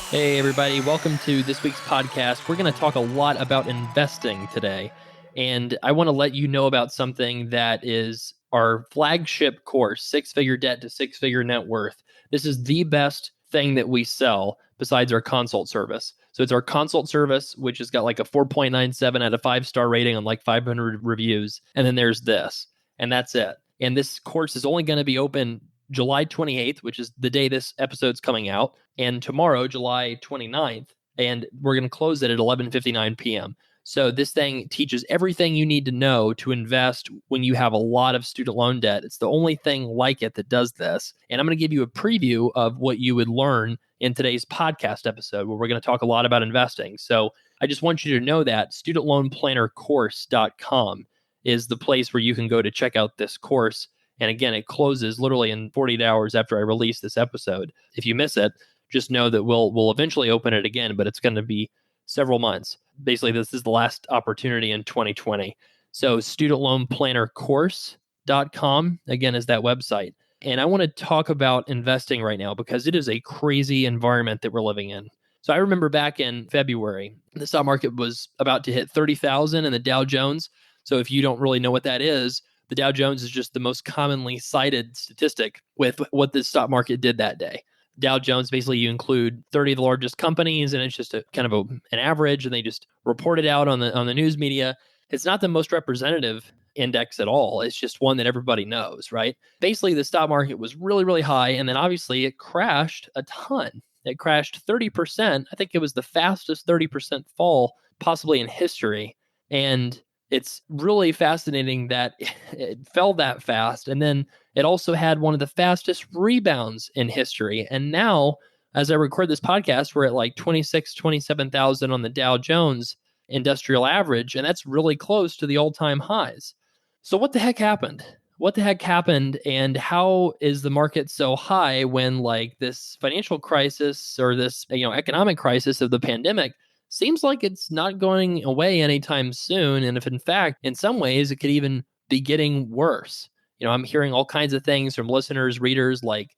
Hey, everybody. Welcome to this week's podcast. We're going to talk a lot about investing today. And I want to let you know about something that is our flagship course, Six Figure Debt to Six Figure Net Worth. This is the best thing that we sell besides our consult service. So it's our consult service, which has got like a 4.97 out of 5-star rating on like 500 reviews. And then there's this, and that's it. And this course is only going to be open July 28th, which is the day this episode's coming out, and tomorrow, July 29th, and we're going to close it at 11:59 p.m. So this thing teaches everything you need to know to invest when you have a lot of student loan debt. It's the only thing like it that does this. And I'm going to give you a preview of what you would learn in today's podcast episode, where we're going to talk a lot about investing. So I just want you to know that studentloanplannercourse.com is the place where you can go to check out this course. And again, it closes literally in 48 hours after I release this episode. If you miss it, just know that we'll eventually open it again, but it's going to be several months. Basically, this is the last opportunity in 2020. So studentloanplannercourse.com, again, is that website. And I want to talk about investing right now because it is a crazy environment that we're living in. So I remember back in February, the stock market was about to hit 30,000 and the Dow Jones. So if you don't really know what that is, the Dow Jones is just the most commonly cited statistic with what the stock market did that day. Dow Jones, basically you include 30 of the largest companies, and it's just a kind of an average, and they just report it out on the news media. It's not the most representative index at all. It's just one that everybody knows, right? Basically, the stock market was really, really high, and then obviously it crashed a ton. It crashed 30%. I think it was the fastest 30% fall possibly in history. And it's really fascinating that it fell that fast. And then it also had one of the fastest rebounds in history. And now, as I record this podcast, we're at like 27,000 on the Dow Jones industrial average. And that's really close to the all-time highs. So what the heck happened? What the heck happened? And how is the market so high when like this financial crisis or this economic crisis of the pandemic seems like it's not going away anytime soon. And if in fact, in some ways, it could even be getting worse. I'm hearing all kinds of things from listeners, readers, like,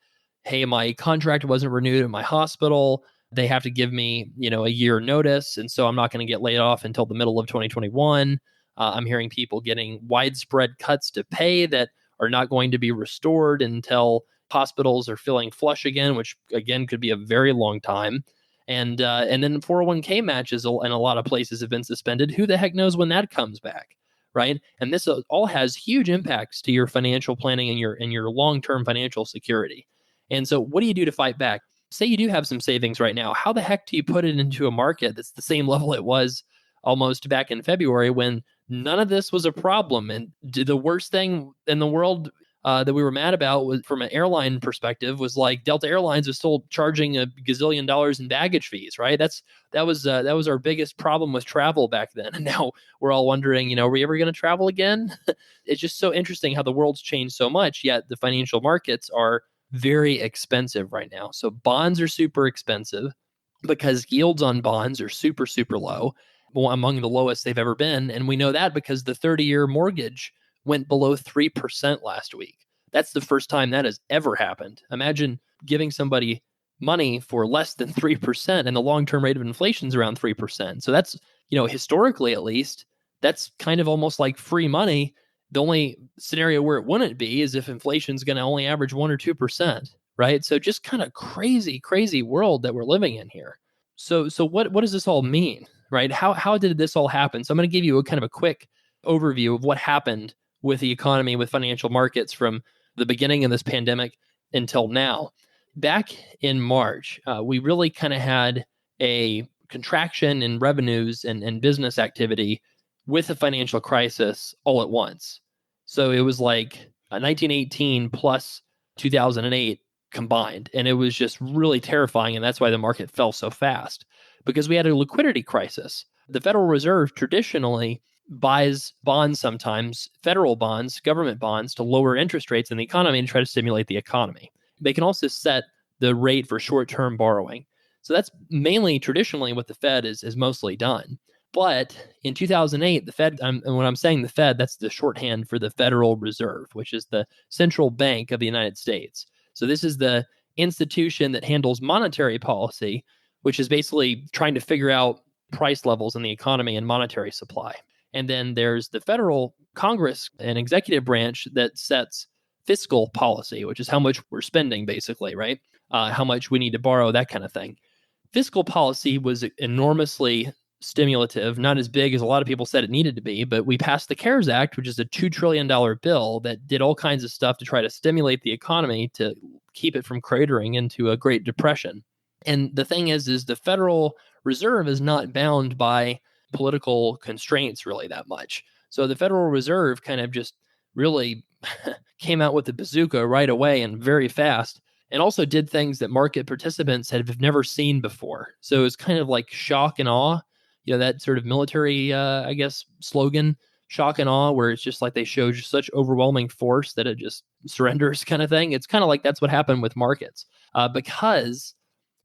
hey, my contract wasn't renewed at my hospital. They have to give me, a year notice. And so I'm not going to get laid off until the middle of 2021. I'm hearing people getting widespread cuts to pay that are not going to be restored until hospitals are feeling flush again, which again could be a very long time. And then 401k matches in a lot of places have been suspended. Who the heck knows when that comes back, right? And this all has huge impacts to your financial planning and your long-term financial security. And so what do you do to fight back? Say you do have some savings right now. How the heck do you put it into a market that's the same level it was almost back in February when none of this was a problem? And the worst thing in the world that we were mad about was, from an airline perspective, was like Delta Airlines was still charging a gazillion dollars in baggage fees, right? That was our biggest problem with travel back then. And now we're all wondering, are we ever going to travel again? It's just so interesting how the world's changed so much, yet the financial markets are very expensive right now. So bonds are super expensive because yields on bonds are super, super low, among the lowest they've ever been. And we know that because the 30-year mortgage went below 3% last week. That's the first time that has ever happened. Imagine giving somebody money for less than 3%, and the long-term rate of inflation is around 3%. So that's, historically at least, that's kind of almost like free money. The only scenario where it wouldn't be is if inflation is going to only average 1 or 2%, right? So just kind of crazy, crazy world that we're living in here. So what does this all mean, right? How did this all happen? So I'm going to give you a kind of a quick overview of what happened with the economy, with financial markets from the beginning of this pandemic until now. Back in March, we really kind of had a contraction in revenues and business activity with the financial crisis all at once. So it was like 1918 plus 2008 combined. And it was just really terrifying. And that's why the market fell so fast, because we had a liquidity crisis. The Federal Reserve traditionally buys bonds sometimes, federal bonds, government bonds, to lower interest rates in the economy and try to stimulate the economy. They can also set the rate for short-term borrowing. So that's mainly traditionally what the Fed is mostly done. But in 2008, the Fed, and when I'm saying the Fed, that's the shorthand for the Federal Reserve, which is the central bank of the United States. So this is the institution that handles monetary policy which is basically trying to figure out price levels in the economy and monetary supply. And then there's the federal Congress and executive branch that sets fiscal policy, which is how much we're spending, basically, right? How much we need to borrow, that kind of thing. Fiscal policy was enormously stimulative, not as big as a lot of people said it needed to be, but we passed the CARES Act, which is a $2 trillion bill that did all kinds of stuff to try to stimulate the economy to keep it from cratering into a Great Depression. And the thing is the Federal Reserve is not bound by political constraints really that much. So the Federal Reserve kind of just really came out with the bazooka right away and very fast, and also did things that market participants have never seen before. So it's kind of like shock and awe, that sort of military, I guess, slogan, shock and awe, where it's just like they show just such overwhelming force that it just surrenders kind of thing. It's kind of like that's what happened with markets because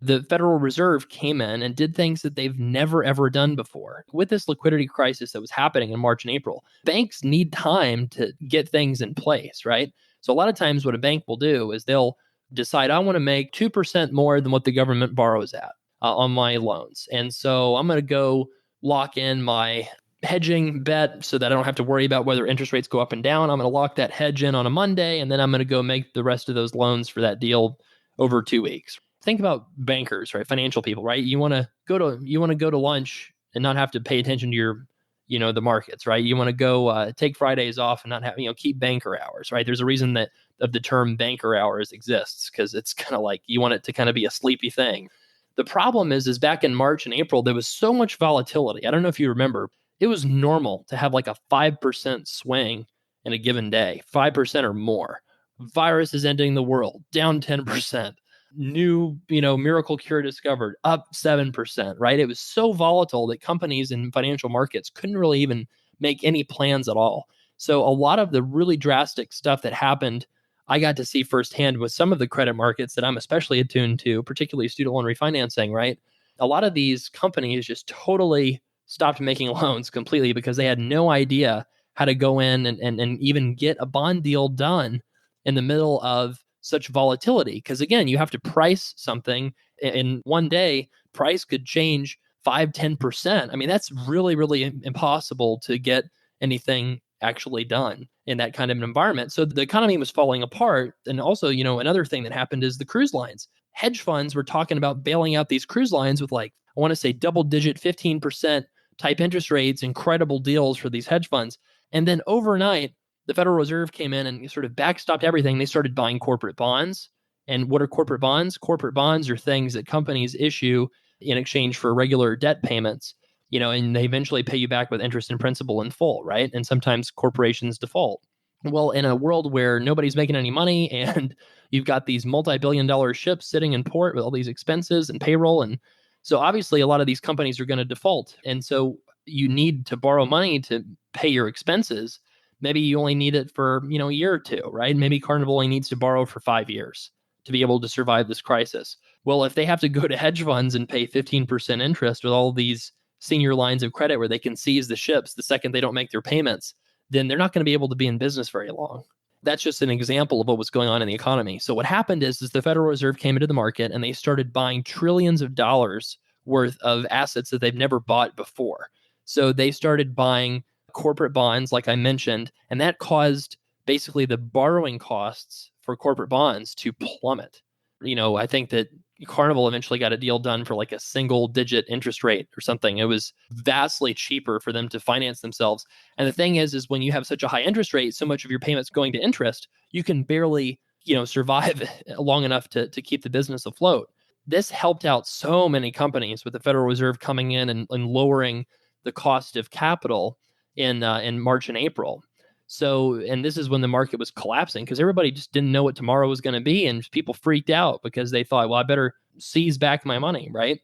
the Federal Reserve came in and did things that they've never, ever done before. With this liquidity crisis that was happening in March and April, banks need time to get things in place, right? So a lot of times what a bank will do is they'll decide, I want to make 2% more than what the government borrows at on my loans. And so I'm going to go lock in my hedging bet so that I don't have to worry about whether interest rates go up and down. I'm going to lock that hedge in on a Monday, and then I'm going to go make the rest of those loans for that deal over 2 weeks. Think about bankers, right? Financial people, right? You want to go to lunch and not have to pay attention to your, the markets, right? You want to go take Fridays off and not have, keep banker hours, right? There's a reason that of the term banker hours exists, because it's kind of like you want it to kind of be a sleepy thing. The problem is back in March and April, there was so much volatility. I don't know if you remember, it was normal to have like a 5% swing in a given day, 5% or more. Virus is ending the world, down 10%. New, miracle cure discovered, up 7%, right? It was so volatile that companies in financial markets couldn't really even make any plans at all. So a lot of the really drastic stuff that happened, I got to see firsthand with some of the credit markets that I'm especially attuned to, particularly student loan refinancing, right? A lot of these companies just totally stopped making loans completely because they had no idea how to go in and even get a bond deal done in the middle of such volatility. Because again, you have to price something in one day, price could change 5-10%. I mean, that's really, really impossible to get anything actually done in that kind of an environment. So the economy was falling apart. And also, another thing that happened is the cruise lines. Hedge funds were talking about bailing out these cruise lines with I want to say double-digit 15% type interest rates, incredible deals for these hedge funds. And then overnight, the Federal Reserve came in and sort of backstopped everything. They started buying corporate bonds. And what are corporate bonds? Corporate bonds are things that companies issue in exchange for regular debt payments, and they eventually pay you back with interest and principal in full, right? And sometimes corporations default. Well, in a world where nobody's making any money and you've got these multi-billion-dollar ships sitting in port with all these expenses and payroll, and so obviously a lot of these companies are going to default. And so you need to borrow money to pay your expenses. Maybe you only need it for, a year or two, right? Maybe Carnival only needs to borrow for 5 years to be able to survive this crisis. Well, if they have to go to hedge funds and pay 15% interest with all these senior lines of credit where they can seize the ships the second they don't make their payments, then they're not going to be able to be in business very long. That's just an example of what was going on in the economy. So what happened is the Federal Reserve came into the market and they started buying trillions of dollars worth of assets that they've never bought before. So they started buying corporate bonds, like I mentioned, and that caused basically the borrowing costs for corporate bonds to plummet. I think that Carnival eventually got a deal done for a single digit interest rate or something. It was vastly cheaper for them to finance themselves. And the thing is when you have such a high interest rate, so much of your payments going to interest, you can barely, survive long enough to keep the business afloat. This helped out so many companies with the Federal Reserve coming in and lowering the cost of capital in March and April. So, and this is when the market was collapsing because everybody just didn't know what tomorrow was going to be. And people freaked out because they thought, well, I better seize back my money, right?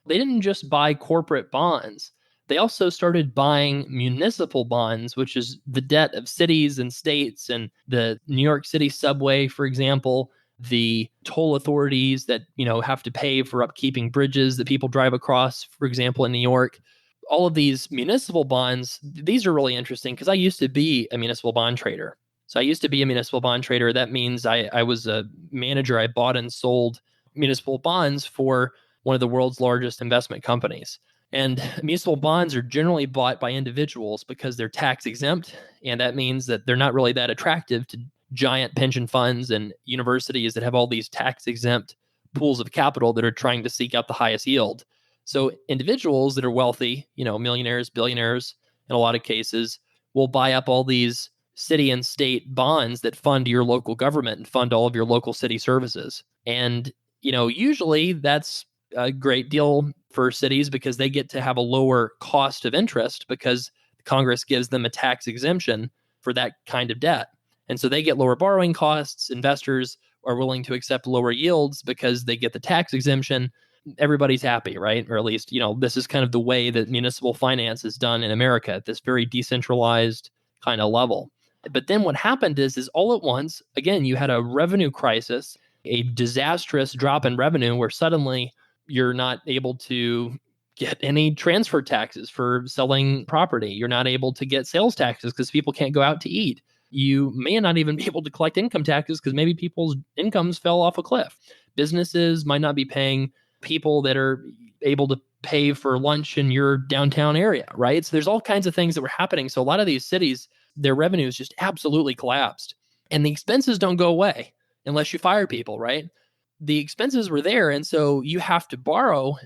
They didn't just buy corporate bonds. They also started buying municipal bonds, which is the debt of cities and states, and the New York City subway, for example, the toll authorities that, have to pay for upkeeping bridges that people drive across, for example, in New York. All of these municipal bonds, these are really interesting because I used to be a municipal bond trader. So I used to be a municipal bond trader. That means I was a manager. I bought and sold municipal bonds for one of the world's largest investment companies. And municipal bonds are generally bought by individuals because they're tax exempt. And that means that they're not really that attractive to giant pension funds and universities that have all these tax exempt pools of capital that are trying to seek out the highest yield. So individuals that are wealthy, millionaires, billionaires, in a lot of cases, will buy up all these city and state bonds that fund your local government and fund all of your local city services. And, usually that's a great deal for cities because they get to have a lower cost of interest because Congress gives them a tax exemption for that kind of debt. And so they get lower borrowing costs. Investors are willing to accept lower yields because they get the tax exemption. Everybody's happy, right? Or at least, this is kind of the way that municipal finance is done in America at this very decentralized kind of level. But then what happened is all at once, again, you had a revenue crisis, a disastrous drop in revenue where suddenly you're not able to get any transfer taxes for selling property. You're not able to get sales taxes because people can't go out to eat. You may not even be able to collect income taxes because maybe people's incomes fell off a cliff. Businesses might not be paying people that are able to pay for lunch in your downtown area, right? So there's all kinds of things that were happening. So a lot of these cities, their revenues just absolutely collapsed. And the expenses don't go away unless you fire people, right? The expenses were there. And so you have to borrow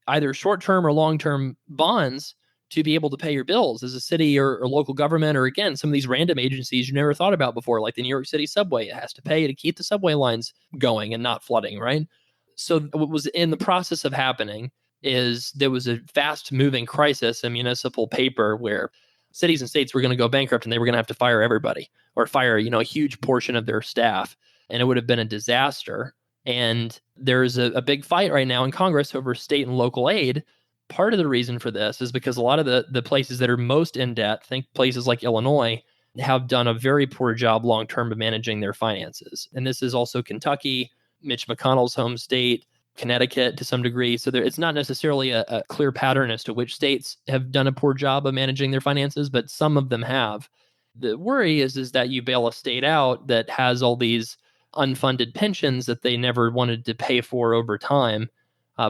either short-term or long-term bonds to be able to pay your bills as a city or local government, or again, some of these random agencies you never thought about before, like the New York City subway. It has to pay to keep the subway lines going and not flooding, right? So what was in the process of happening is there was a fast-moving crisis in municipal paper where cities and states were going to go bankrupt and they were going to have to fire everybody or fire, a huge portion of their staff. And it would have been a disaster. And there's a big fight right now in Congress over state and local aid. Part of the reason for this is because a lot of the places that are most in debt, think places like Illinois, have done a very poor job long-term of managing their finances. And this is also Kentucky, Mitch McConnell's home state, Connecticut to some degree. So it's not necessarily a clear pattern as to which states have done a poor job of managing their finances, but some of them have. The worry is that you bail a state out that has all these unfunded pensions that they never wanted to pay for over time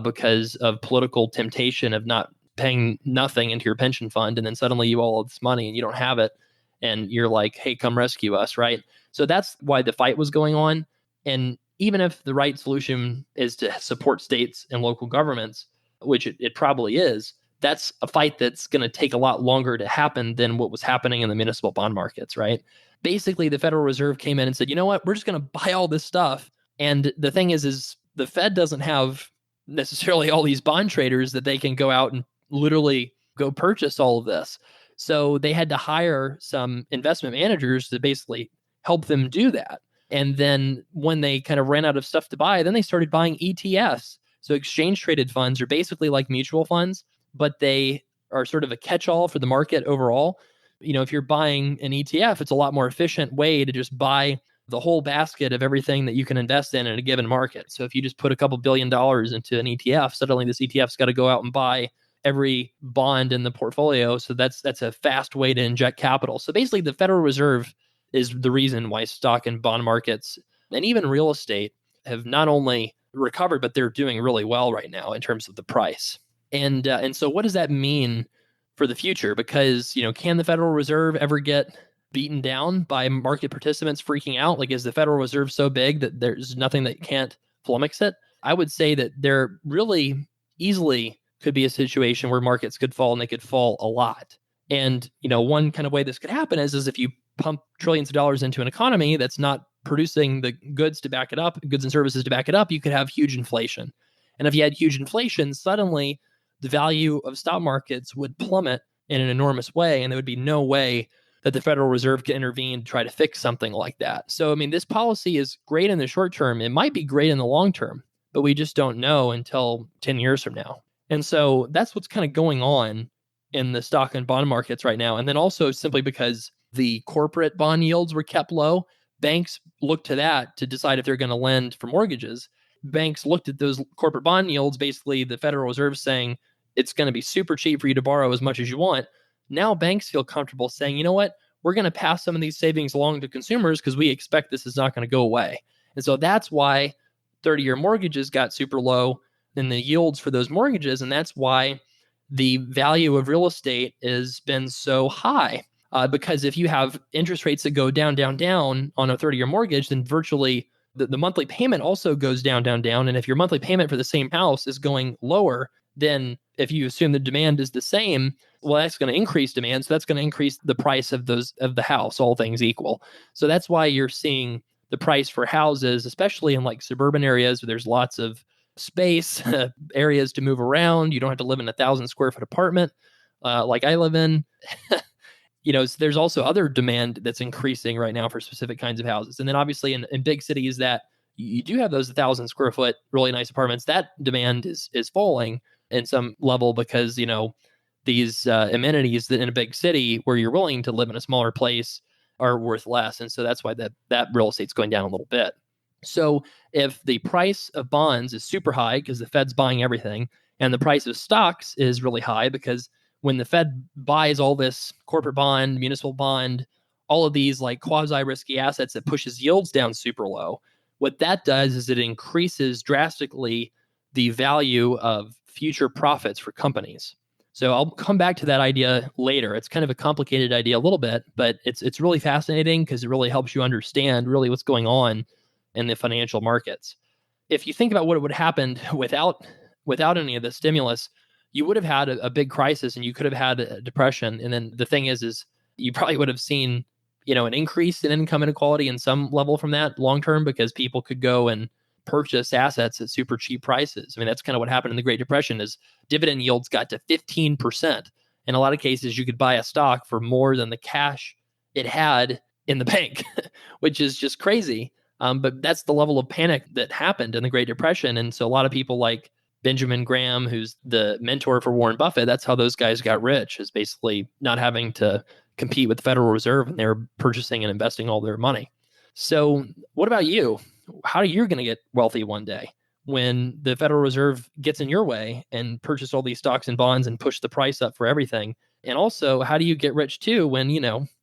because of political temptation of not paying nothing into your pension fund. And then suddenly you all this money and you don't have it. And you're like, hey, come rescue us, right? So that's why the fight was going on. And even if the right solution is to support states and local governments, which it probably is, that's a fight that's going to take a lot longer to happen than what was happening in the municipal bond markets, right? Basically, the Federal Reserve came in and said, you know what, we're just going to buy all this stuff. And the thing is the Fed doesn't have necessarily all these bond traders that they can go out and literally go purchase all of this. So they had to hire some investment managers to basically help them do that. And then when they kind of ran out of stuff to buy, then they started buying ETFs. So exchange traded funds are basically like mutual funds, but they are sort of a catch-all for the market overall. If you're buying an ETF, it's a lot more efficient way to just buy the whole basket of everything that you can invest in a given market. So if you just put a couple $1 billion into an ETF, suddenly this ETF's got to go out and buy every bond in the portfolio. So that's a fast way to inject capital. So basically the Federal Reserve is the reason why stock and bond markets and even real estate have not only recovered, but they're doing really well right now in terms of the price. And so what does that mean for the future? Because, can the Federal Reserve ever get beaten down by market participants freaking out? Like, is the Federal Reserve so big that there's nothing that can't flummox it? I would say that there really easily could be a situation where markets could fall and they could fall a lot. And, one kind of way this could happen is if you pump trillions of dollars into an economy that's not producing the goods to back it up, goods and services to back it up, you could have huge inflation. And if you had huge inflation, suddenly the value of stock markets would plummet in an enormous way. And there would be no way that the Federal Reserve could intervene to try to fix something like that. So, this policy is great in the short term. It might be great in the long term, but we just don't know until 10 years from now. And so that's what's kind of going on in the stock and bond markets right now. And then also simply because the corporate bond yields were kept low, banks looked to that to decide if they're going to lend for mortgages. Banks looked at those corporate bond yields, basically the Federal Reserve saying it's going to be super cheap for you to borrow as much as you want. Now banks feel comfortable saying, you know what, we're going to pass some of these savings along to consumers because we expect this is not going to go away. And so that's why 30-year mortgages got super low. in the yields for those mortgages. And that's why the value of real estate has been so high. Because if you have interest rates that go down, down, down on a 30-year mortgage, then virtually the monthly payment also goes down, down, down. And if your monthly payment for the same house is going lower, then if you assume the demand is the same, well, that's going to increase demand. So that's going to increase the price of the house, all things equal. So that's why you're seeing the price for houses, especially in like suburban areas where there's lots of space, areas to move around. You don't have to live in 1,000 square foot apartment like I live in. So there's also other demand that's increasing right now for specific kinds of houses. And then obviously in big cities that you do have those 1,000 square foot really nice apartments, that demand is falling in some level because, these amenities that in a big city where you're willing to live in a smaller place are worth less. And so that's why that real estate's going down a little bit. So if the price of bonds is super high because the Fed's buying everything, and the price of stocks is really high because when the Fed buys all this corporate bond, municipal bond, all of these like quasi-risky assets that pushes yields down super low, what that does is it increases drastically the value of future profits for companies. So I'll come back to that idea later. It's kind of a complicated idea a little bit, but it's really fascinating because it really helps you understand really what's going on in the financial markets. If you think about what would have happened without any of the stimulus, you would have had a big crisis and you could have had a depression. And then the thing is you probably would have seen, an increase in income inequality in some level from that long term because people could go and purchase assets at super cheap prices. I mean, that's kind of what happened in the Great Depression is dividend yields got to 15%. In a lot of cases, you could buy a stock for more than the cash it had in the bank, which is just crazy. But that's the level of panic that happened in the Great Depression. And so a lot of people like Benjamin Graham, who's the mentor for Warren Buffett, that's how those guys got rich, is basically not having to compete with the Federal Reserve and they were purchasing and investing all their money. So what about you? How are you going to get wealthy one day when the Federal Reserve gets in your way and purchase all these stocks and bonds and push the price up for everything? And also, how do you get rich too when,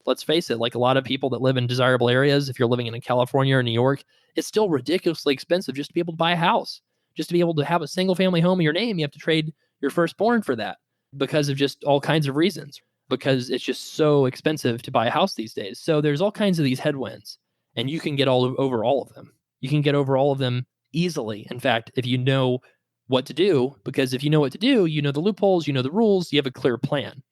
let's face it, like a lot of people that live in desirable areas, if you're living in California or New York, it's still ridiculously expensive just to be able to buy a house. Just to be able to have a single family home in your name, you have to trade your firstborn for that because of just all kinds of reasons, because it's just so expensive to buy a house these days. So there's all kinds of these headwinds and you can get over all of them. You can get over all of them easily. In fact, if you know what to do, because if you know what to do, you know the loopholes, you know the rules, you have a clear plan.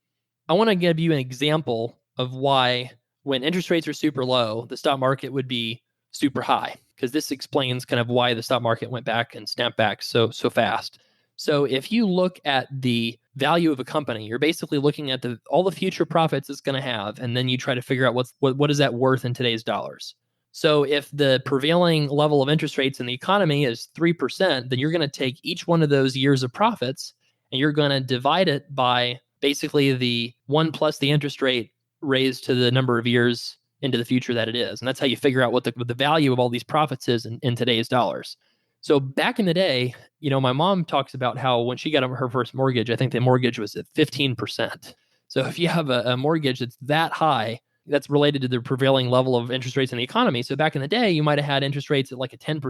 I want to give you an example of why when interest rates are super low, the stock market would be super high, because this explains kind of why the stock market went back and snapped back so fast. So if you look at the value of a company, you're basically looking at all the future profits it's going to have, and then you try to figure out what is that worth in today's dollars. So if the prevailing level of interest rates in the economy is 3%, then you're going to take each one of those years of profits and you're going to divide it by basically the 1 plus the interest rate raised to the number of years into the future that it is. And that's how you figure out what the value of all these profits is in today's dollars. So back in the day, my mom talks about how when she got her first mortgage, I think the mortgage was at 15%. So if you have a mortgage that's that high, that's related to the prevailing level of interest rates in the economy. So back in the day, you might have had interest rates at like a 10%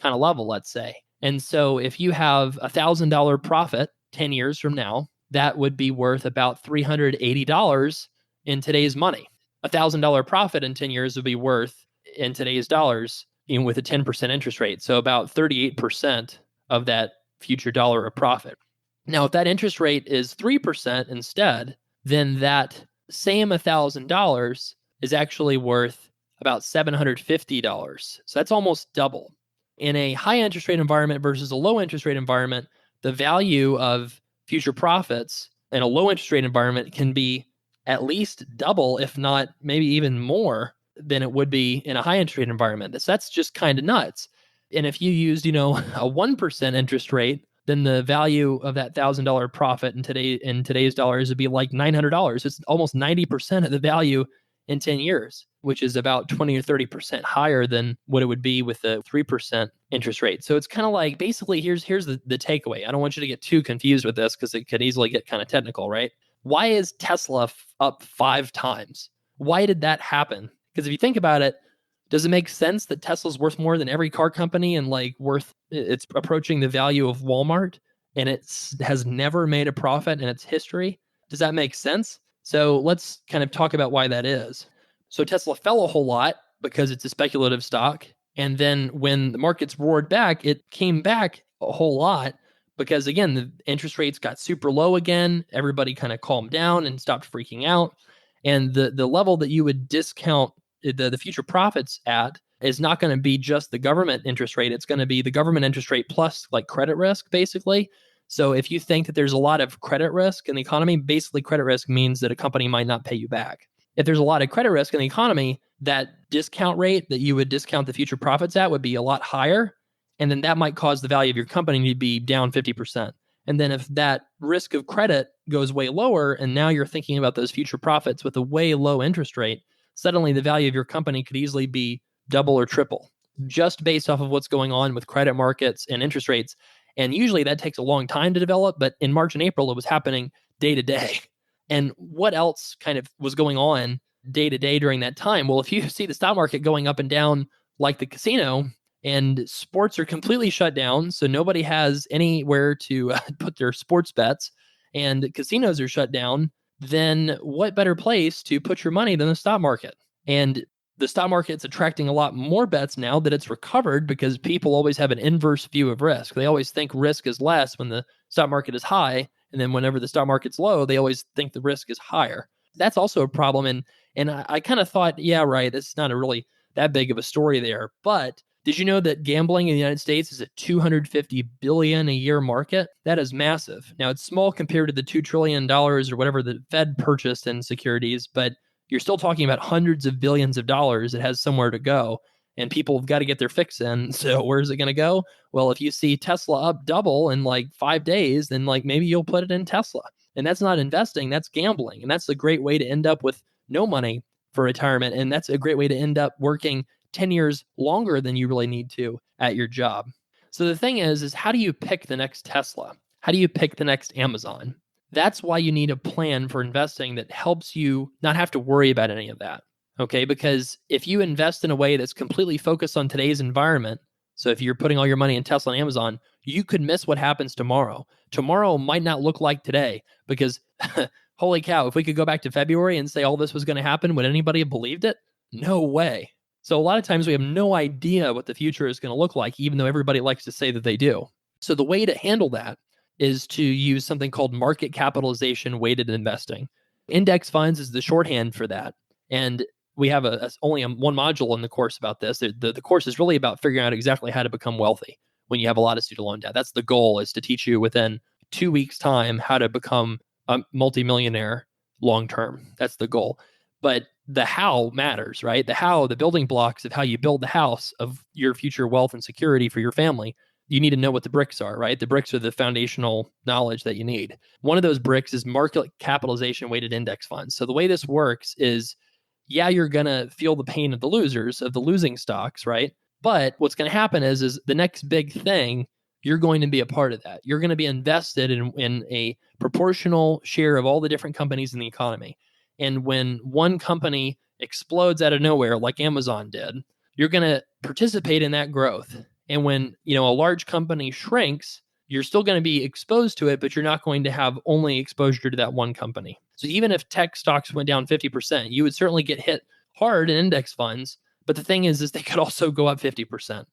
kind of level, let's say. And so if you have $1,000 profit 10 years from now, that would be worth about $380 in today's money. $1,000 profit in 10 years would be worth in today's dollars, with a 10% interest rate. So about 38% of that future dollar of profit. Now, if that interest rate is 3% instead, then that same $1,000 is actually worth about $750. So that's almost double. In a high interest rate environment versus a low interest rate environment, the value of future profits in a low interest rate environment can be at least double, if not maybe even more than it would be in a high interest rate environment. That's just kind of nuts. And if you used, a 1% interest rate, then the value of that $1,000 profit in today's dollars would be like $900. It's almost 90% of the value in 10 years, which is about 20 or 30% higher than what it would be with a 3% interest rate. So it's kind of like, basically, here's the takeaway. I don't want you to get too confused with this because it could easily get kind of technical, right? Why is Tesla up 5 times? Why did that happen? Because if you think about it, Does it make sense that Tesla's worth more than every car company and it's approaching the value of Walmart and has never made a profit in its history? Does that make sense? So let's kind of talk about why that is. So Tesla fell a whole lot because it's a speculative stock. And then when the markets roared back, it came back a whole lot because, again, the interest rates got super low again. Everybody kind of calmed down and stopped freaking out. And the level that you would discount the future profits at is not going to be just the government interest rate. It's going to be the government interest rate plus like credit risk, basically. So if you think that there's a lot of credit risk in the economy, basically credit risk means that a company might not pay you back. If there's a lot of credit risk in the economy, that discount rate that you would discount the future profits at would be a lot higher. And then that might cause the value of your company to be down 50%. And then if that risk of credit goes way lower, and now you're thinking about those future profits with a way low interest rate, suddenly the value of your company could easily be double or triple just based off of what's going on with credit markets and interest rates. And usually that takes a long time to develop, but in March and April, it was happening day to day. And what else kind of was going on day to day during that time? Well, if you see the stock market going up and down like the casino, and sports are completely shut down, so nobody has anywhere to put their sports bets, and casinos are shut down, then what better place to put your money than the stock market? And the stock market's attracting a lot more bets now that it's recovered because people always have an inverse view of risk. They always think risk is less when the stock market is high, and then whenever the stock market's low, they always think the risk is higher. That's also a problem. And I kind of thought, yeah, right, it's not a really that big of a story there. But did you know that gambling in the United States is a $250 billion a year market? That is massive. Now, it's small compared to the $2 trillion or whatever the Fed purchased in securities, but you're still talking about hundreds of billions of dollars. It has somewhere to go, and people have got to get their fix in. So where's it going to go? Well, if you see Tesla up double in like 5 days, then like maybe you'll put it in Tesla. And that's not investing, that's gambling. And that's a great way to end up with no money for retirement. And that's a great way to end up working 10 years longer than you really need to at your job. So the thing is how do you pick the next Tesla? How do you pick the next Amazon? That's why you need a plan for investing that helps you not have to worry about any of that. Okay, because if you invest in a way that's completely focused on today's environment, so if you're putting all your money in Tesla and Amazon, you could miss what happens tomorrow. Tomorrow might not look like today because holy cow, if we could go back to February and say all this was going to happen, would anybody have believed it? No way. So a lot of times we have no idea what the future is going to look like, even though everybody likes to say that they do. So the way to handle that is to use something called market capitalization weighted investing. Index funds is the shorthand for that. And we have only one module in the course about this. The course is really about figuring out exactly how to become wealthy when you have a lot of student loan debt. That's the goal, is to teach you within 2 weeks' time how to become a multimillionaire long term. That's the goal. But the how matters, right? The how, the building blocks of how you build the house of your future wealth and security for your family. You need to know what the bricks are, right? The bricks are the foundational knowledge that you need. One of those bricks is market capitalization weighted index funds. So the way this works is, yeah, you're going to feel the pain of the losers, of the losing stocks, right? But what's going to happen is the next big thing, you're going to be a part of that. You're going to be invested in a proportional share of all the different companies in the economy. And when one company explodes out of nowhere, like Amazon did, you're going to participate in that growth. And when, a large company shrinks, you're still going to be exposed to it, but you're not going to have only exposure to that one company. So even if tech stocks went down 50%, you would certainly get hit hard in index funds. But the thing is they could also go up 50%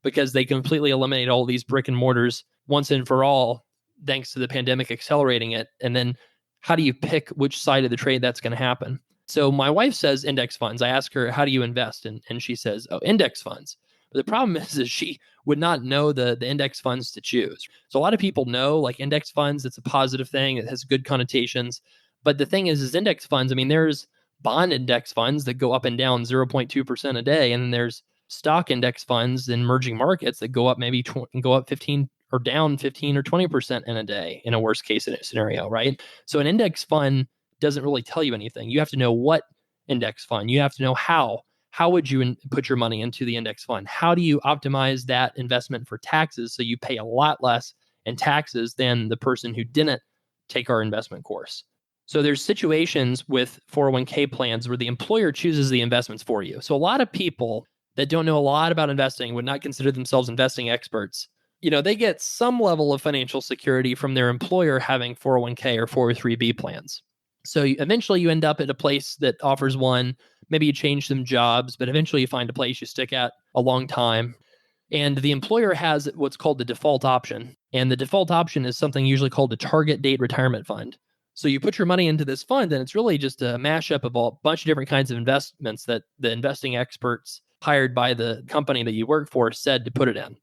because they completely eliminate all these brick and mortars once and for all, thanks to the pandemic accelerating it. And then how do you pick which side of the trade that's going to happen? So my wife says index funds. I ask her, how do you invest? And she says, oh, index funds. But the problem is she would not know the index funds to choose. So a lot of people know like index funds, it's a positive thing. It has good connotations. But the thing is index funds, there's bond index funds that go up and down 0.2% a day. And then there's stock index funds in emerging markets that go up go up 15 or down 15 or 20% in a day in a worst case scenario, right? So an index fund doesn't really tell you anything. You have to know what index fund. You have to know how. How would you put your money into the index fund? How do you optimize that investment for taxes so you pay a lot less in taxes than the person who didn't take our investment course? So there's situations with 401k plans where the employer chooses the investments for you. So a lot of people that don't know a lot about investing, would not consider themselves investing experts, they get some level of financial security from their employer having 401k or 403b plans. So eventually you end up at a place that offers one. Maybe you change some jobs, but eventually you find a place you stick at a long time. And the employer has what's called the default option. And the default option is something usually called a target date retirement fund. So you put your money into this fund, and it's really just a mashup of a bunch of different kinds of investments that the investing experts hired by the company that you work for said to put it in.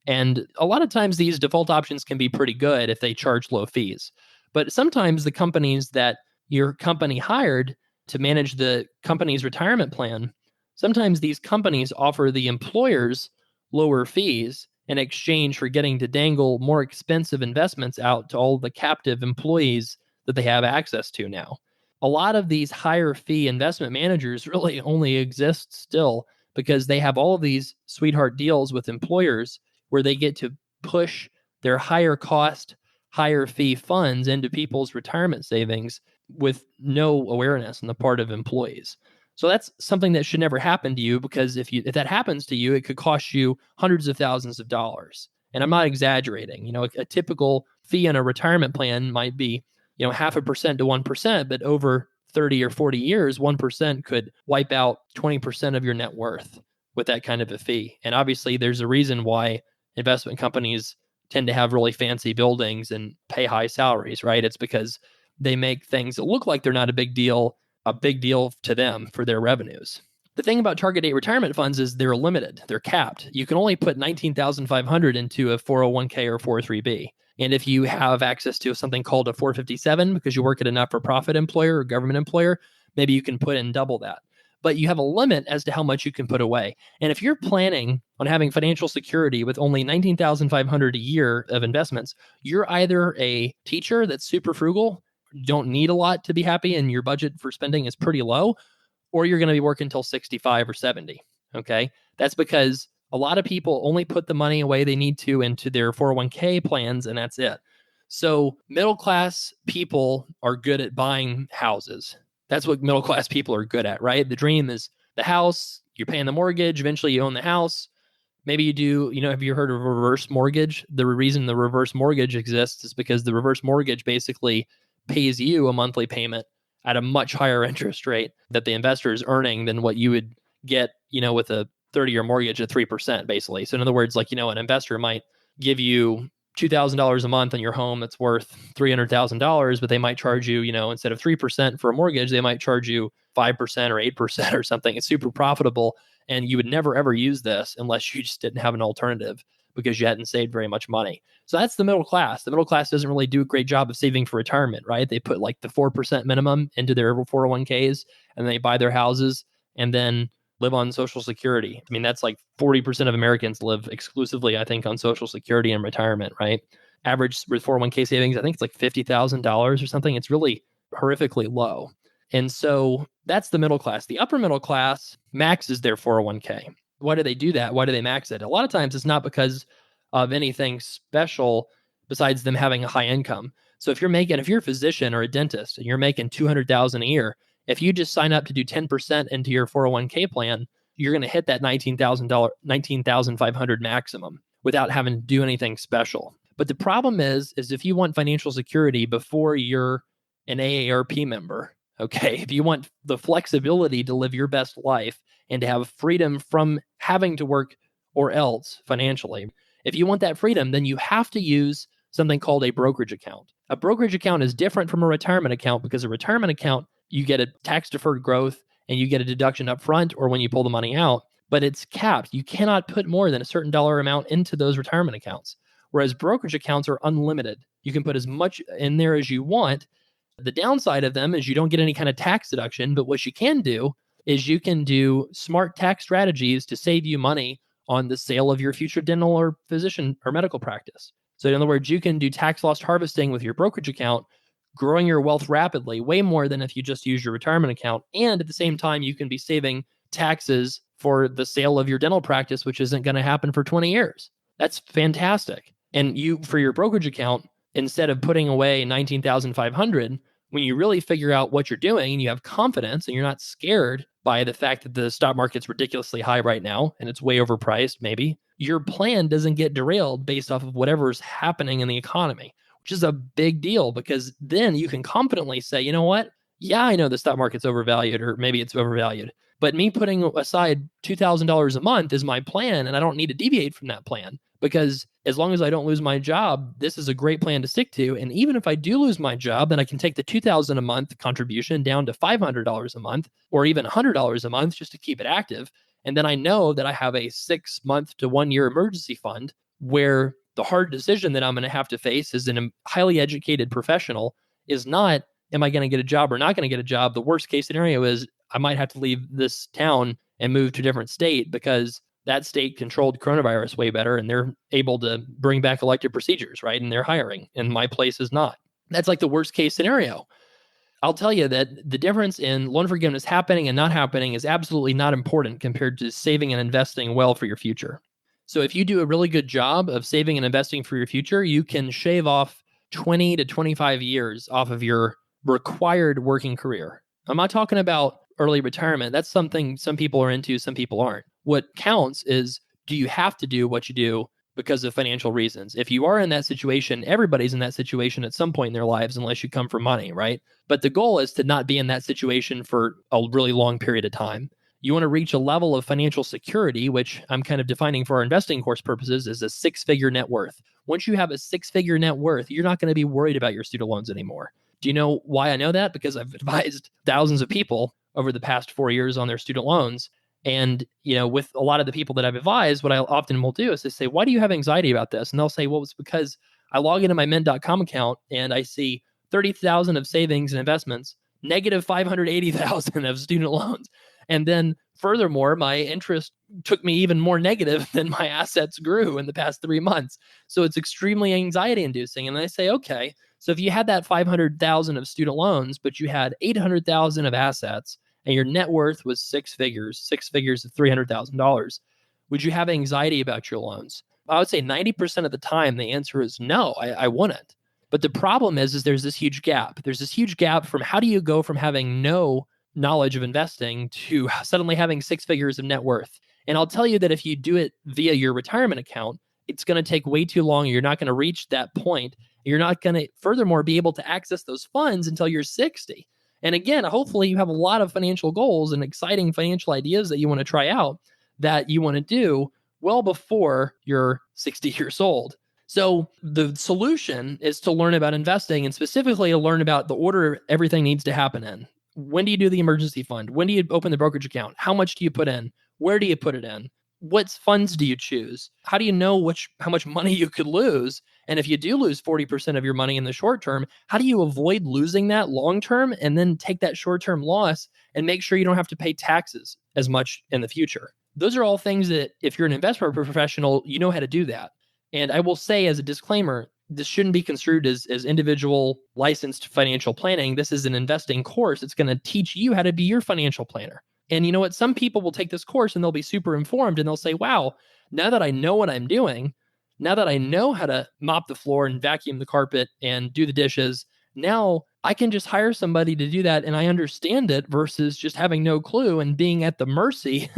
And a lot of times these default options can be pretty good if they charge low fees. But sometimes the companies that your company hired to manage the company's retirement plan, sometimes these companies offer the employers lower fees in exchange for getting to dangle more expensive investments out to all the captive employees that they have access to now. A lot of these higher fee investment managers really only exist still because they have all of these sweetheart deals with employers where they get to push their higher cost, higher fee funds into people's retirement savings with no awareness on the part of employees. So that's something that should never happen to you, because if that happens to you, it could cost you hundreds of thousands of dollars. And I'm not exaggerating. A typical fee in a retirement plan might be, 0.5% to 1%, but over 30 or 40 years, 1% could wipe out 20% of your net worth with that kind of a fee. And obviously there's a reason why investment companies tend to have really fancy buildings and pay high salaries, right? It's because they make things that look like they're not a big deal to them for their revenues. The thing about target date retirement funds is they're limited. They're capped. You can only put $19,500 into a 401k or 403b. And if you have access to something called a 457 because you work at a not-for-profit employer or government employer, maybe you can put in double that. But you have a limit as to how much you can put away. And if you're planning on having financial security with only $19,500 a year of investments, you're either a teacher that's super frugal, don't need a lot to be happy, and your budget for spending is pretty low, or you're going to be working until 65 or 70. Okay. That's because a lot of people only put the money away they need to into their 401k plans, and that's it. So middle class people are good at buying houses. That's what middle class people are good at, right? The dream is the house, you're paying the mortgage, eventually you own the house. Maybe you do, have you heard of a reverse mortgage? The reason the reverse mortgage exists is because the reverse mortgage basically pays you a monthly payment at a much higher interest rate that the investor is earning than what you would get, with a 30-year mortgage at 3%, basically. So in other words, an investor might give you $2,000 a month on your home that's worth $300,000, but they might charge you, instead of 3% for a mortgage, they might charge you 5% or 8% or something. It's super profitable. And you would never, ever use this unless you just didn't have an alternative because you hadn't saved very much money. So that's the middle class. The middle class doesn't really do a great job of saving for retirement, right? They put like the 4% minimum into their 401ks and they buy their houses and then live on Social Security. I mean, that's like 40% of Americans live exclusively, I think, on Social Security and retirement, right? Average with 401k savings, I think it's like $50,000 or something. It's really horrifically low. And so that's the middle class. The upper middle class maxes their 401k. Why do they do that? Why do they max it? A lot of times it's not because of anything special besides them having a high income. So if you're a physician or a dentist and you're making $200,000 a year, if you just sign up to do 10% into your 401k plan, you're going to hit that $19,500 maximum without having to do anything special. But the problem is if you want financial security before you're an AARP member, okay, if you want the flexibility to live your best life and to have freedom from having to work or else financially, if you want that freedom, then you have to use something called a brokerage account. A brokerage account is different from a retirement account because a retirement account, you get a tax-deferred growth and you get a deduction up front or when you pull the money out, but it's capped. You cannot put more than a certain dollar amount into those retirement accounts, whereas brokerage accounts are unlimited. You can put as much in there as you want. The downside of them is you don't get any kind of tax deduction, but what you can do is you can do smart tax strategies to save you money on the sale of your future dental or physician or medical practice. So in other words, you can do tax loss harvesting with your brokerage account, growing your wealth rapidly, way more than if you just use your retirement account. And at the same time, you can be saving taxes for the sale of your dental practice, which isn't going to happen for 20 years. That's fantastic. And you, for your brokerage account, instead of putting away $19,500, when you really figure out what you're doing and you have confidence and you're not scared by the fact that the stock market's ridiculously high right now and it's way overpriced, maybe your plan doesn't get derailed based off of whatever's happening in the economy, which is a big deal because then you can confidently say, you know what? Yeah, I know the stock market's overvalued or maybe it's overvalued, but me putting aside $2,000 a month is my plan and I don't need to deviate from that plan because as long as I don't lose my job, this is a great plan to stick to. And even if I do lose my job, then I can take the $2,000 a month contribution down to $500 a month or even $100 a month just to keep it active. And then I know that I have a 6-month to 1-year emergency fund where the hard decision that I'm going to have to face as a highly educated professional is not, am I going to get a job or not going to get a job? The worst case scenario is I might have to leave this town and move to a different state because that state controlled coronavirus way better and they're able to bring back elective procedures, right? And they're hiring and my place is not. That's like the worst case scenario. I'll tell you that the difference in loan forgiveness happening and not happening is absolutely not important compared to saving and investing well for your future. So if you do a really good job of saving and investing for your future, you can shave off 20 to 25 years off of your required working career. I'm not talking about early retirement. That's something some people are into, some people aren't. What counts is, do you have to do what you do because of financial reasons? If you are in that situation, everybody's in that situation at some point in their lives, unless you come from money, right? But the goal is to not be in that situation for a really long period of time. You want to reach a level of financial security, which I'm kind of defining for our investing course purposes as a 6-figure net worth. Once you have a 6-figure net worth, you're not going to be worried about your student loans anymore. Do you know why I know that? Because I've advised thousands of people over the past 4 years on their student loans. And, with a lot of the people that I've advised, what I often will do is they say, why do you have anxiety about this? And they'll say, well, it's because I log into my mint.com account and I see 30,000 of savings and investments, negative 580,000 of student loans. And then furthermore, my interest took me even more negative than my assets grew in the past 3 months. So it's extremely anxiety inducing. And I say, okay, so if you had that 500,000 of student loans, but you had 800,000 of assets, and your net worth was 6 figures of $300,000, would you have anxiety about your loans? I would say 90% of the time, the answer is no, I wouldn't. But the problem is there's this huge gap. There's this huge gap from how do you go from having no knowledge of investing to suddenly having 6 figures of net worth? And I'll tell you that if you do it via your retirement account, it's going to take way too long. You're not going to reach that point. You're not going to, furthermore, be able to access those funds until you're 60. And again, hopefully you have a lot of financial goals and exciting financial ideas that you want to try out that you want to do well before you're 60 years old. So the solution is to learn about investing and specifically to learn about the order everything needs to happen in. When do you do the emergency fund? When do you open the brokerage account? How much do you put in? Where do you put it in? What funds do you choose? How do you know how much money you could lose? And if you do lose 40% of your money in the short term, how do you avoid losing that long term and then take that short term loss and make sure you don't have to pay taxes as much in the future? Those are all things that if you're an investment professional, you know how to do that. And I will say as a disclaimer, this shouldn't be construed as individual licensed financial planning. This is an investing course. It's going to teach you how to be your financial planner. And you know what? Some people will take this course and they'll be super informed and they'll say, wow, now that I know what I'm doing, now that I know how to mop the floor and vacuum the carpet and do the dishes, now I can just hire somebody to do that and I understand it versus just having no clue and being at the mercy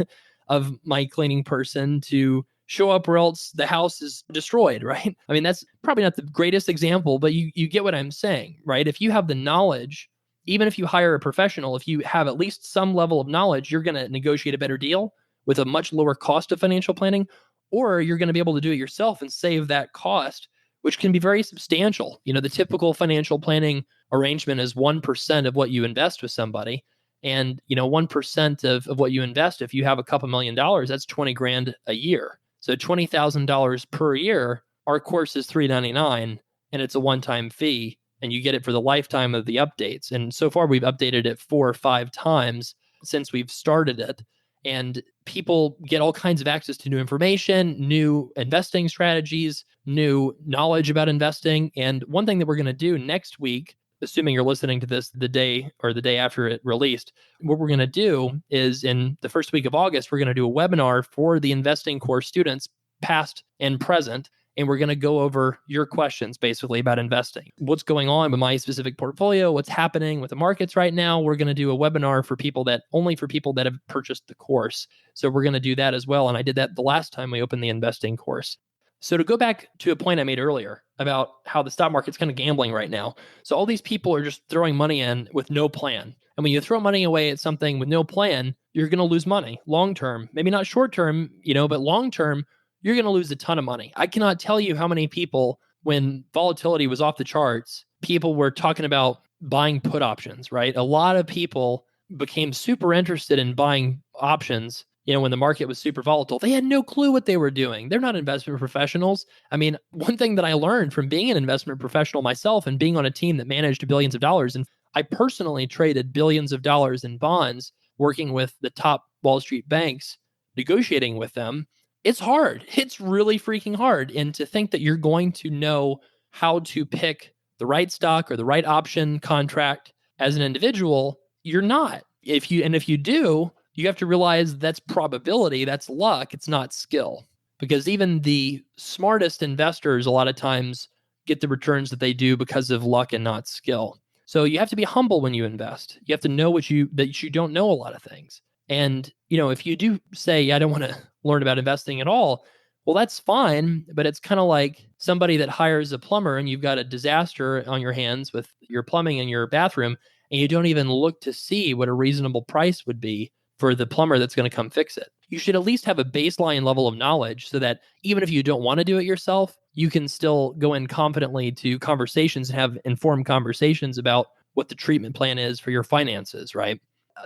of my cleaning person to show up or else the house is destroyed, right? I mean, that's probably not the greatest example, but you get what I'm saying, right? If you have the knowledge, even if you hire a professional, if you have at least some level of knowledge, you're going to negotiate a better deal with a much lower cost of financial planning, or you're going to be able to do it yourself and save that cost, which can be very substantial. The typical financial planning arrangement is 1% of what you invest with somebody. And, 1% of what you invest, if you have a couple $1 million, that's 20 grand a year. So $20,000 per year, our course is $399 and it's a one-time fee and you get it for the lifetime of the updates. And so far we've updated it 4 or 5 times since we've started it. And people get all kinds of access to new information, new investing strategies, new knowledge about investing. And one thing that we're going to do next week, assuming you're listening to this the day after it released, what we're going to do is in the first week of August, we're going to do a webinar for the investing course students, past and present. and we're going to go over your questions basically about investing. What's going on with my specific portfolio? What's happening with the markets right now? We're going to do a webinar for people that have purchased the course. So we're going to do that as well. And I did that the last time we opened the investing course. So to go back to a point I made earlier about how the stock market's kind of gambling right now. So all these people are just throwing money in with no plan. And when you throw money away at something with no plan, you're going to lose money long term. Maybe not short term, but long term, you're going to lose a ton of money. I cannot tell you how many people, when volatility was off the charts, people were talking about buying put options, right? A lot of people became super interested in buying options, when the market was super volatile. They had no clue what they were doing. They're not investment professionals. I mean, one thing that I learned from being an investment professional myself and being on a team that managed billions of dollars, and I personally traded billions of dollars in bonds, working with the top Wall Street banks, negotiating with them. It's hard. It's really freaking hard. And to think that you're going to know how to pick the right stock or the right option contract as an individual, you're not. If you do, you have to realize that's probability, that's luck, it's not skill. Because even the smartest investors a lot of times get the returns that they do because of luck and not skill. So you have to be humble when you invest. You have to know that you don't know a lot of things. And, if you do say, I don't want to learn about investing at all, well, that's fine. But it's kind of like somebody that hires a plumber and you've got a disaster on your hands with your plumbing in your bathroom, and you don't even look to see what a reasonable price would be for the plumber that's going to come fix it. You should at least have a baseline level of knowledge so that even if you don't want to do it yourself, you can still go in confidently to conversations and have informed conversations about what the treatment plan is for your finances, right?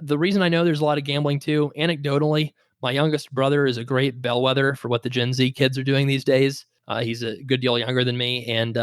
The reason I know there's a lot of gambling too, anecdotally, my youngest brother is a great bellwether for what the Gen Z kids are doing these days. He's a good deal younger than me. And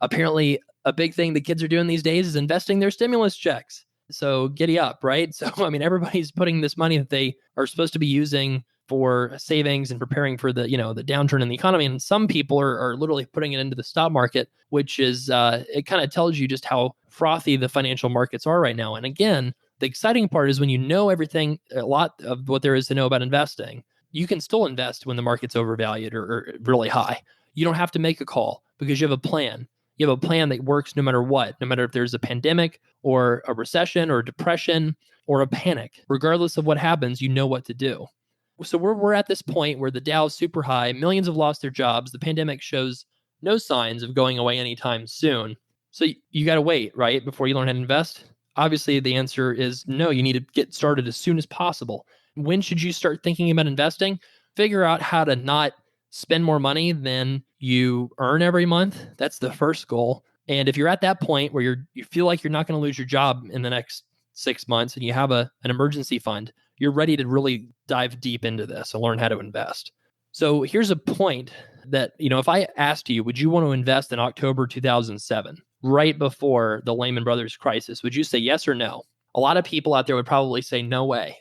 apparently a big thing the kids are doing these days is investing their stimulus checks. So giddy up, right? So, I mean, everybody's putting this money that they are supposed to be using for savings and preparing for the downturn in the economy. And some people are literally putting it into the stock market, which is, it kind of tells you just how frothy the financial markets are right now. And again, the exciting part is when you know everything, a lot of what there is to know about investing, you can still invest when the market's overvalued or really high. You don't have to make a call because you have a plan. You have a plan that works no matter what, no matter if there's a pandemic or a recession or a depression or a panic. Regardless of what happens, you know what to do. So we're at this point where the Dow's super high, millions have lost their jobs. The pandemic shows no signs of going away anytime soon. So you got to wait, right, before you learn how to invest? Obviously, the answer is no. You need to get started as soon as possible. When should you start thinking about investing? Figure out how to not spend more money than you earn every month. That's the first goal. And if you're at that point where you feel like you're not going to lose your job in the next 6 months and you have an emergency fund, you're ready to really dive deep into this and learn how to invest. So here's a point that, if I asked you, would you want to invest in October 2007, right before the Lehman Brothers crisis, would you say yes or no? A lot of people out there would probably say no way,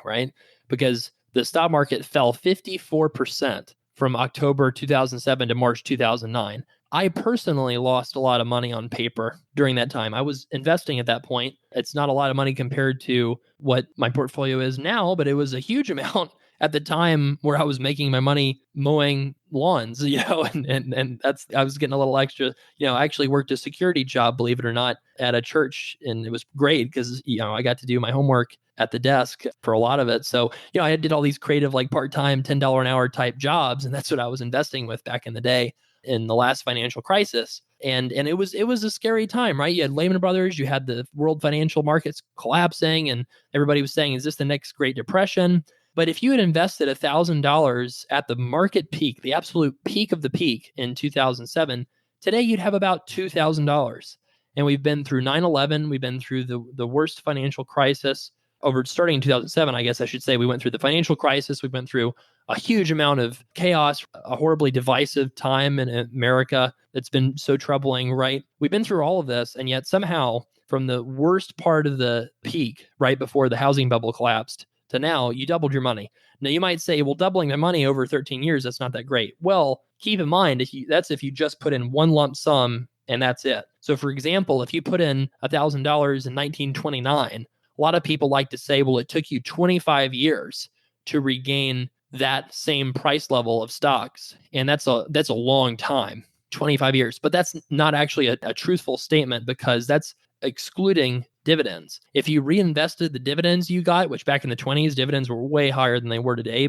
right? Because the stock market fell 54% from October 2007 to March 2009. I personally lost a lot of money on paper during that time. I was investing at that point. It's not a lot of money compared to what my portfolio is now, but it was a huge amount at the time where I was making my money mowing lawns, and I was getting a little extra. I actually worked a security job, believe it or not, at a church, and it was great because I got to do my homework at the desk for a lot of it. So I did all these creative, like part-time $10 an hour type jobs, and that's what I was investing with back in the day in the last financial crisis. And it was a scary time, right? You had Lehman Brothers, you had the world financial markets collapsing, and everybody was saying, is this the next Great Depression? But if you had invested $1,000 at the market peak, the absolute peak of the peak in 2007, today you'd have about $2,000. And we've been through 9/11. We've been through the worst financial crisis starting in 2007, I guess I should say. We went through the financial crisis. We went through a huge amount of chaos, a horribly divisive time in America that's been so troubling, right? We've been through all of this, and yet somehow from the worst part of the peak, right before the housing bubble collapsed, to now, you doubled your money. Now, you might say, well, doubling my money over 13 years, that's not that great. Well, keep in mind, if you just put in one lump sum and that's it. So, for example, if you put in $1,000 in 1929, a lot of people like to say, well, it took you 25 years to regain that same price level of stocks. And that's a long time, 25 years. But that's not actually a truthful statement, because that's excluding dividends. If you reinvested the dividends you got, which back in the 20s, dividends were way higher than they were today,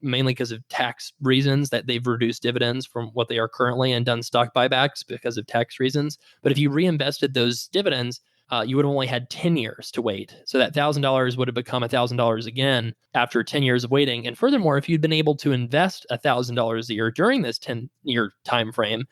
mainly because of tax reasons, that they've reduced dividends from what they are currently and done stock buybacks because of tax reasons. But if you reinvested those dividends, you would have only had 10 years to wait. So that $1,000 would have become $1,000 again after 10 years of waiting. And furthermore, if you'd been able to invest $1,000 a year during this 10-year time frame,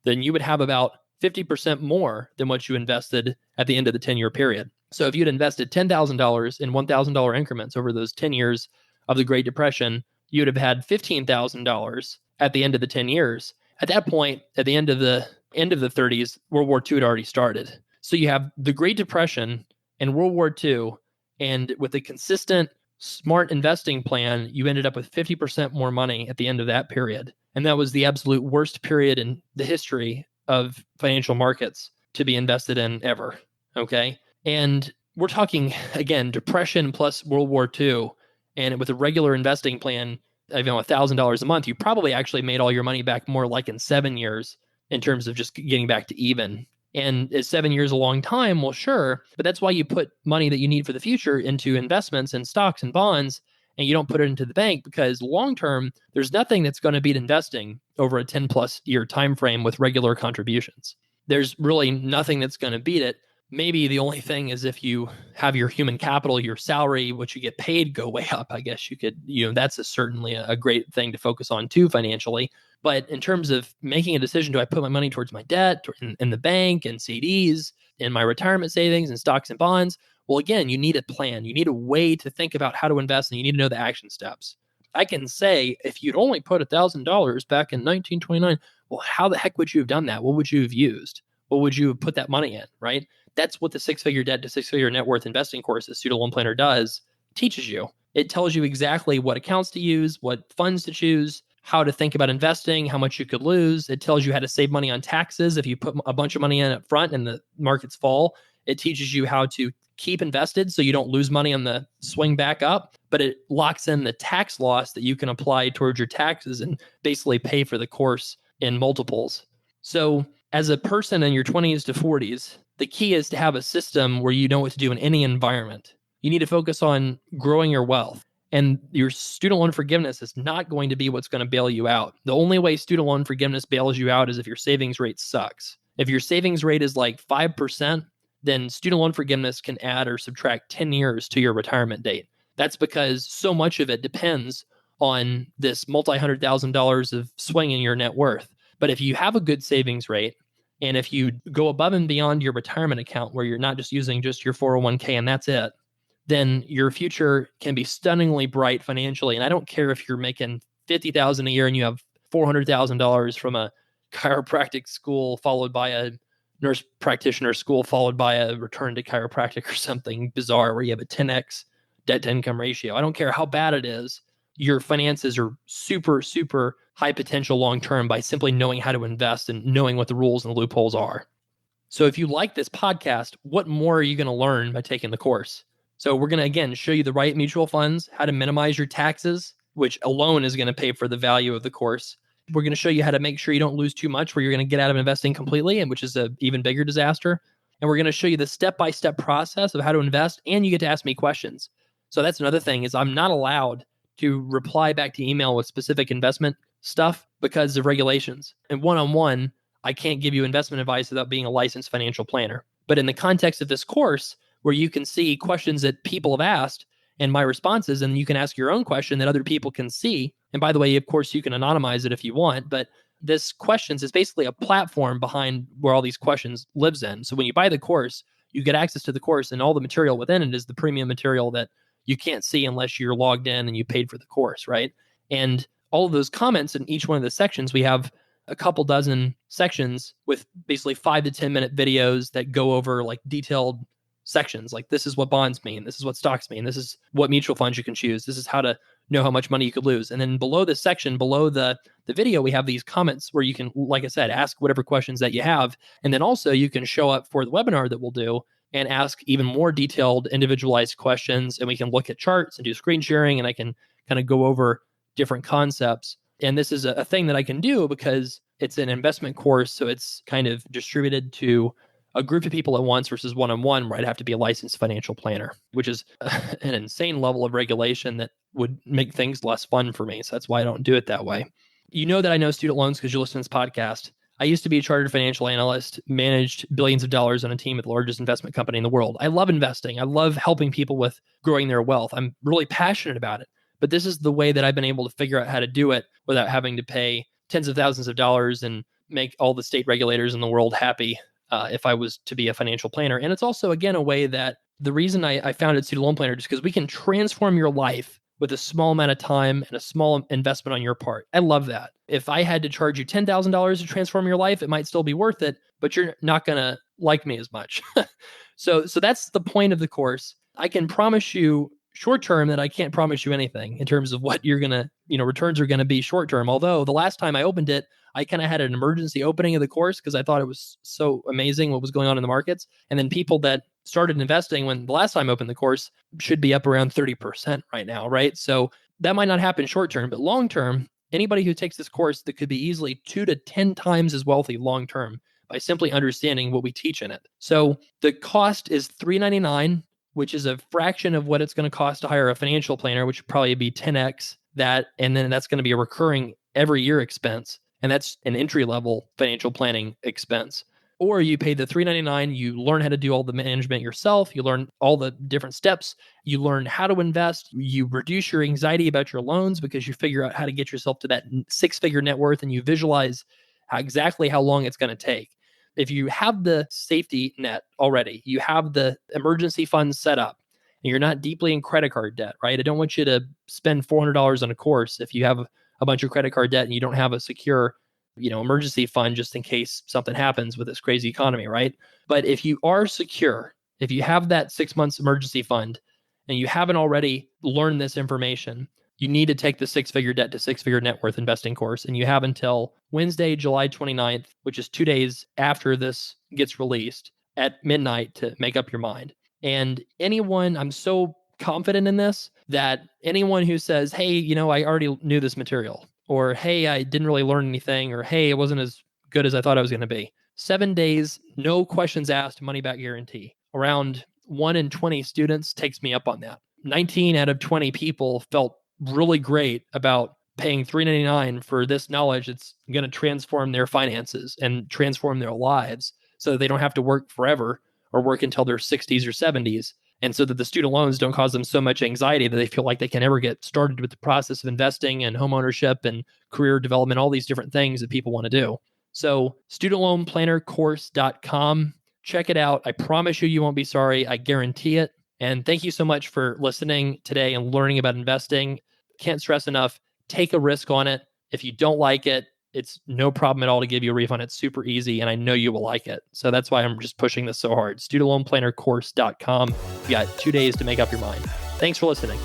then you would have about 50% more than what you invested at the end of the 10-year period. So if you'd invested $10,000 in $1,000 increments over those 10 years of the Great Depression, you would have had $15,000 at the end of the 10 years. At that point, at the end of the 30s, World War II had already started. So you have the Great Depression and World War II, and with a consistent, smart investing plan, you ended up with 50% more money at the end of that period. And that was the absolute worst period in the history of financial markets to be invested in ever. Okay. And we're talking, again, Depression plus World War II. And with a regular investing plan, $1,000 a month, you probably actually made all your money back more like in 7 years in terms of just getting back to even. And is 7 years a long time? Well, sure. But that's why you put money that you need for the future into investments and stocks and bonds, and you don't put it into the bank, because long term, there's nothing that's going to beat investing over a 10 plus year time frame with regular contributions. There's really nothing that's going to beat it. Maybe the only thing is if you have your human capital, your salary, what you get paid, go way up. I guess you could, that's certainly a great thing to focus on too financially. But in terms of making a decision, do I put my money towards my debt in the bank and CDs, in my retirement savings and stocks and bonds? Well, again, you need a plan. You need a way to think about how to invest, and you need to know the action steps. I can say, if you'd only put $1,000 back in 1929, well, how the heck would you have done that? What would you have used? What would you have put that money in, right? That's what the six-figure debt to six-figure net worth investing course, the Student Loan Planner, does. Teaches you. It tells you exactly what accounts to use, what funds to choose, how to think about investing, how much you could lose. It tells you how to save money on taxes if you put a bunch of money in up front and the markets fall. It teaches you how to keep invested so you don't lose money on the swing back up, but it locks in the tax loss that you can apply towards your taxes and basically pay for the course in multiples. So as a person in your 20s to 40s, the key is to have a system where you know what to do in any environment. You need to focus on growing your wealth. And your student loan forgiveness is not going to be what's going to bail you out. The only way student loan forgiveness bails you out is if your savings rate sucks. If your savings rate is like 5%, then student loan forgiveness can add or subtract 10 years to your retirement date. That's because so much of it depends on this multi-$100,000 of swing in your net worth. But if you have a good savings rate, and if you go above and beyond your retirement account, where you're not just using just your 401k and that's it, then your future can be stunningly bright financially. And I don't care if you're making $50,000 a year and you have $400,000 from a chiropractic school, followed by a nurse practitioner school, followed by a return to chiropractic or something bizarre where you have a 10x debt to income ratio. I don't care how bad it is. Your finances are super, super high potential long-term by simply knowing how to invest and knowing what the rules and the loopholes are. So if you like this podcast, what more are you going to learn by taking the course? So we're going to, again, show you the right mutual funds, how to minimize your taxes, which alone is going to pay for the value of the course. We're going to show you how to make sure you don't lose too much where you're going to get out of investing completely, and which is an even bigger disaster. And we're going to show you the step-by-step process of how to invest, and you get to ask me questions. So that's another thing, is I'm not allowed to reply back to email with specific investment stuff because of regulations. And one-on-one, I can't give you investment advice without being a licensed financial planner. But in the context of this course, where you can see questions that people have asked and my responses, and you can ask your own question that other people can see. And by the way, of course, you can anonymize it if you want, but this questions is basically a platform behind where all these questions lives in. So when you buy the course, you get access to the course, and all the material within it is the premium material that you can't see unless you're logged in and you paid for the course, right? And all of those comments in each one of the sections, we have a couple dozen sections with basically 5 to 10 minute videos that go over like detailed sections. Like, this is what bonds mean. This is what stocks mean. This is what mutual funds you can choose. This is how to know how much money you could lose. And then below this section, below the video, we have these comments where you can, like I said, ask whatever questions that you have. And then also you can show up for the webinar that we'll do and ask even more detailed, individualized questions. And we can look at charts and do screen sharing. And I can kind of go over different concepts. And this is a thing that I can do because it's an investment course. So it's kind of distributed to a group of people at once versus one-on-one, where I'd have to be a licensed financial planner, which is an insane level of regulation that would make things less fun for me. So that's why I don't do it that way. You know that I know student loans because you listen to this podcast. I used to be a chartered financial analyst, managed billions of dollars on a team at the largest investment company in the world. I love investing. I love helping people with growing their wealth. I'm really passionate about it. But this is the way that I've been able to figure out how to do it without having to pay tens of thousands of dollars and make all the state regulators in the world happy if I was to be a financial planner. And it's also, again, a way that the reason I founded Student Loan Planner is because we can transform your life with a small amount of time and a small investment on your part. I love that. If I had to charge you $10,000 to transform your life, it might still be worth it, but you're not going to like me as much. So that's the point of the course. I can promise you short term that I can't promise you anything in terms of what you're going to, returns are going to be short term. Although the last time I opened it, I kind of had an emergency opening of the course because I thought it was so amazing what was going on in the markets. And then people that started investing when the last time I opened the course should be up around 30% right now, right? So that might not happen short term, but long term, anybody who takes this course that could be easily 2 to 10 times as wealthy long term by simply understanding what we teach in it. So the cost is $399, which is a fraction of what it's going to cost to hire a financial planner, which would probably be 10x that. And then that's going to be a recurring every year expense. And that's an entry-level financial planning expense. Or you pay the $399, you learn how to do all the management yourself, you learn all the different steps, you learn how to invest, you reduce your anxiety about your loans because you figure out how to get yourself to that six-figure net worth and you visualize exactly how long it's going to take. If you have the safety net already, you have the emergency funds set up, and you're not deeply in credit card debt, right? I don't want you to spend $400 on a course if you have a bunch of credit card debt and you don't have a secure, emergency fund just in case something happens with this crazy economy, right? But if you are secure, if you have that 6 months emergency fund and you haven't already learned this information, you need to take the six-figure debt to six-figure net worth investing course. And you have until Wednesday, July 29th, which is 2 days after this gets released at midnight to make up your mind. And I'm so confident in this that anyone who says, hey, I already knew this material, or hey, I didn't really learn anything, or hey, it wasn't as good as I thought it was going to be. 7 days, no questions asked, money back guarantee. Around 1 in 20 students takes me up on that. 19 out of 20 people felt really great about paying $399 for this knowledge that's going to transform their finances and transform their lives so that they don't have to work forever or work until their 60s or 70s. And so that the student loans don't cause them so much anxiety that they feel like they can never get started with the process of investing and home ownership and career development, all these different things that people want to do. So studentloanplannercourse.com, check it out. I promise you won't be sorry. I guarantee it. And thank you so much for listening today and learning about investing. Can't stress enough, take a risk on it. If you don't like it, it's no problem at all to give you a refund. It's super easy, and I know you will like it. So that's why I'm just pushing this so hard. studentloanplannercourse.com. You got 2 days to make up your mind. Thanks for listening.